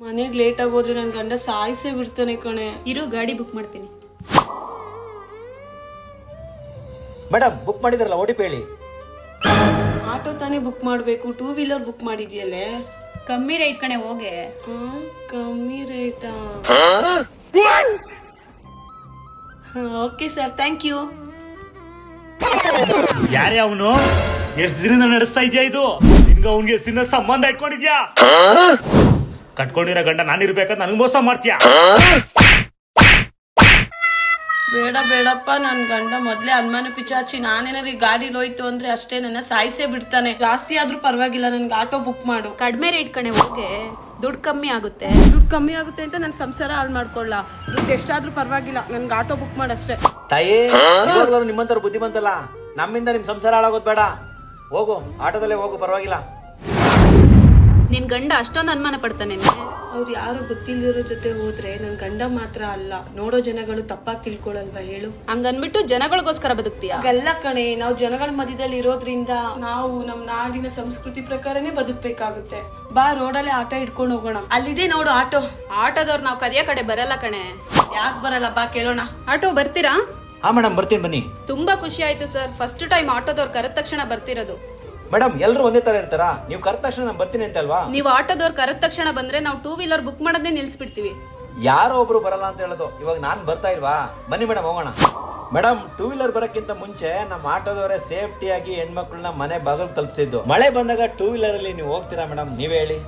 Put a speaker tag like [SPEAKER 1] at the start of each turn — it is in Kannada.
[SPEAKER 1] ಮನೆಗೆ ಲೇಟ್ ಆಗೋದ್ರೆ ನನ್ನ ಗಂಡ ಸಾಯಿಸೇ ಬಿಡ್ತಾನೆ ಕಣೆ.
[SPEAKER 2] ಇರು ಗಾಡಿ ಬುಕ್ ಮಾಡ್ತೀನಿ.
[SPEAKER 3] ಮೇಡಮ್ ಬುಕ್ ಮಾಡಿದ್ರಲ್ಲ OTP ಹೇಳಿ.
[SPEAKER 1] ಆಟೋ ತಾನೇ ಬುಕ್ ಮಾಡಬೇಕು, 2 ವೀಲರ್ ಬುಕ್ ಮಾಡಿದ್ಯಲ್ಲೇ.
[SPEAKER 2] ಕಮ್ಮಿ ರೇಟ್ ಕಣೆ ಹೋಗೆ.
[SPEAKER 1] ಕಮ್ಮಿ ರೇಟಾ? Okay sir, thank you.
[SPEAKER 4] ಯಾರೇ ಅವನು? ಎಷ್ಟು ದಿನದಿಂದ ನಡೆಸ್ತಾ ಇದ್ಯಾ ಇದು? ನಿನ್ಗ ಅವನ್ಗೆ ಸಿನ್ನ ಸಂಬಂಧ ಇಟ್ಕೊಂಡಿದ್ಯಾ? ಕಟ್ಕೊಂಡಿರೋ ಗಂಡ ನಾನಿರ್ಬೇಕಂತ ನನಗೆ ಮೋಸ ಮಾಡ್ತೀಯಾ?
[SPEAKER 1] ಬೇಡ ಬೇಡಪ್ಪ, ನನ್ ಗಂಡ ಮೊದ್ಲೇ ಅನುಮಾನ ಪಿಚಾಚಿ. ನಾನೇನಾದ್ರು ಗಾಡಿಲಿ ಹೋಯ್ತು ಅಂದ್ರೆ ಅಷ್ಟೇ ನನ್ನ ಸಾಯಿಸೇ ಬಿಡ್ತಾನೆ. ಜಾಸ್ತಿ ಆದ್ರೂ ಪರವಾಗಿಲ್ಲ, ನನ್ಗೆ ಆಟೋ ಬುಕ್ ಮಾಡು.
[SPEAKER 2] ಕಡಿಮೆ ರೇಟ್ ಕಣೆ ಹೋಗೆ, ದುಡ್ಡು ಕಮ್ಮಿ ಆಗುತ್ತೆ.
[SPEAKER 1] ದುಡ್ಡು ಕಮ್ಮಿ ಆಗುತ್ತೆ ಅಂತ ನನ್ ಸಂಸಾರ ಹಾಳು ಮಾಡ್ಕೊಳ್ಳ. ದುಡ್ಡು ಎಷ್ಟಾದ್ರೂ ಪರವಾಗಿಲ್ಲ, ನನ್ಗೆ ಆಟೋ ಬುಕ್ ಮಾಡಷ್ಟೇ.
[SPEAKER 3] ತಾಯಿ ಇವಾಗ್ಲೂ ನಿಮ್ಮಂತವ್ರು ಬುದ್ಧಿ ಬಂತಲ್ಲ, ನಮ್ಮಿಂದ ನಿಮ್ ಸಂಸಾರ ಹಾಳಾಗೋದ್ ಬೇಡ. ಹೋಗು, ಆಟೋದಲ್ಲೇ ಹೋಗು, ಪರವಾಗಿಲ್ಲ.
[SPEAKER 2] ನಿನ್ ಗಂಡ ಅಷ್ಟೊಂದು ಅನುಮಾನ ಪಡ್ತಾನೆ.
[SPEAKER 1] ಅವ್ರು ಯಾರು ಗೊತ್ತಿಲ್ದಿರೋ ಜೊತೆ ಹೋದ್ರೆ ನನ್ ಗಂಡ ಮಾತ್ರ ಅಲ್ಲ, ನೋಡೋ ಜನಗಳು ತಪ್ಪಾಗಿ ತಿಳ್ಕೊಳಲ್ವಾ ಹೇಳು?
[SPEAKER 2] ಹಂಗನ್ಬಿಟ್ಟು ಜನಗಳಿಗೋಸ್ಕರ ಬದುಕ್ತೀಯ?
[SPEAKER 1] ಎಲ್ಲ ಕಣೆ, ನಾವು ಜನಗಳ ಮಧ್ಯದಲ್ಲಿ ಇರೋದ್ರಿಂದ ನಾವು ನಮ್ ನಾಡಿನ ಸಂಸ್ಕೃತಿ ಪ್ರಕಾರನೇ ಬದುಕ್ಬೇಕಾಗುತ್ತೆ. ಬಾ, ರೋಡಲ್ಲೇ ಆಟೋ ಇಟ್ಕೊಂಡು ಹೋಗೋಣ. ಅಲ್ಲಿದೆ ನೋಡು ಆಟೋ.
[SPEAKER 2] ಆಟೋದವ್ರು ನಾವು ಕರಿಯ ಕಡೆ ಬರಲ್ಲ ಕಣೆ.
[SPEAKER 1] ಯಾಕೆ ಬರಲ್ಲ, ಬಾ ಕೇಳೋಣ.
[SPEAKER 2] ಆಟೋ ಬರ್ತೀರಾ?
[SPEAKER 3] ಹಾ ಮೇಡಮ್, ಬರ್ತೀನಿ ಬನ್ನಿ.
[SPEAKER 2] ತುಂಬಾ ಖುಷಿ ಆಯ್ತು ಸರ್, ಫಸ್ಟ್ ಟೈಮ್ ಆಟೋದವ್ರು ಕರೆದ ತಕ್ಷಣ ಬರ್ತಿರೋದು.
[SPEAKER 3] ಮೇಡಮ್ ಎಲ್ಲರೂ ಒಂದೇ ತರ ಇರ್ತಾರಾ? ನೀವು ಕರೆದ ತಕ್ಷಣ ನಾನು ಬರ್ತೀನಿ ಅಂತ ಅಲ್ವಾ?
[SPEAKER 2] ನೀವು ಆಟೋದವ್ರು ಕರೆದ ತಕ್ಷಣ ಬಂದ್ರೆ ನಾವು 2 ವೀಲರ್ ಬುಕ್ ಮಾಡೋದೇ ನಿಲ್ಸ್ಬಿಡ್ತೀವಿ.
[SPEAKER 3] ಯಾರೋ ಒಬ್ರು ಬರಲ್ಲ ಅಂತ ಹೇಳೋದು, ಇವಾಗ ನಾನ್ ಬರ್ತಾ ಇಲ್ವಾ? ಬನ್ನಿ ಮೇಡಮ್ ಹೋಗೋಣ. ಮೇಡಮ್ 2 ವೀಲರ್ ಬರೋಕ್ಕಿಂತ ಮುಂಚೆ ನಮ್ಮ ಆಟೋದವರೇ ಸೇಫ್ಟಿಯಾಗಿ ಹೆಣ್ಮಕ್ಳನ್ನ ಮನೆ ಬಾಗಿಲು ತಲುಪಿಸಿದ್ದು. ಮಳೆ ಬಂದಾಗ 2 ವೀಲರ್ ಅಲ್ಲಿ ನೀವು ಹೋಗ್ತೀರಾ ಮೇಡಮ್? ನೀವೇ ಹೇಳಿ.